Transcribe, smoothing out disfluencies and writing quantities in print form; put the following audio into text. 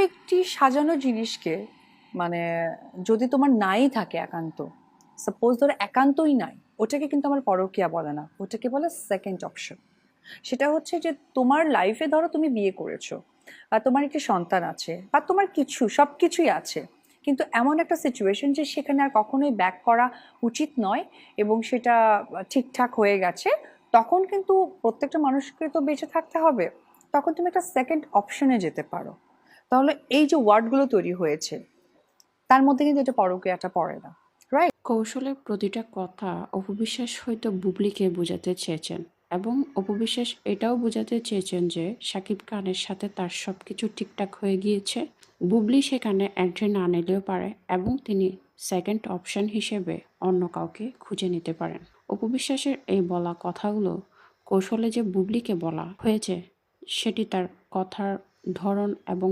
একটি সাজানো জিনিসকে মানে যদি তোমার নাই থাকে একান্ত, সাপোজ ধরো একান্তই নাই, ওটাকে কিন্তু আমার পরকীয়া বলে না, ওটাকে বলে সেকেন্ড অপশন। সেটা হচ্ছে যে তোমার লাইফে ধরো তুমি বিয়ে করেছো বা তোমার একটি সন্তান আছে বা তোমার কিছু সব কিছুই আছে, কিন্তু এমন একটা সিচুয়েশন যে সেখানে আর কখনোই ব্যাক করা উচিত নয় এবং সেটা ঠিকঠাক হয়ে গেছে, তখন কিন্তু প্রত্যেকটা মানুষকে তো বেঁচে থাকতে হবে। তখন তুমি একটা সেকেন্ড অপশনে যেতে পারো। তাহলে এই যে ওয়ার্ডগুলো তৈরি হয়েছে তার মধ্যে কিন্তু এটা পরকীয়াটা পড়ে না, রাইট? কৌশলের প্রতিটা কথা অপবিশ্বাস হয়তো বুবলিকে বোঝাতে চেয়েছেন, এবং অপবিশ্বাস এটাও বোঝাতে চেয়েছেন যে শাকিব খানের সাথে তার সবকিছু ঠিকঠাক হয়ে গিয়েছে। বুবলি সেখানে এন্ট্রি না নিলেও পারে এবং তিনি সেকেন্ড অপশন হিসেবে অন্য কাউকে খুঁজে নিতে পারেন। অপবিশ্বাসের এই বলা কথাগুলো কৌশলে যে বুবলিকে বলা হয়েছে সেটি তার কথার ধরন এবং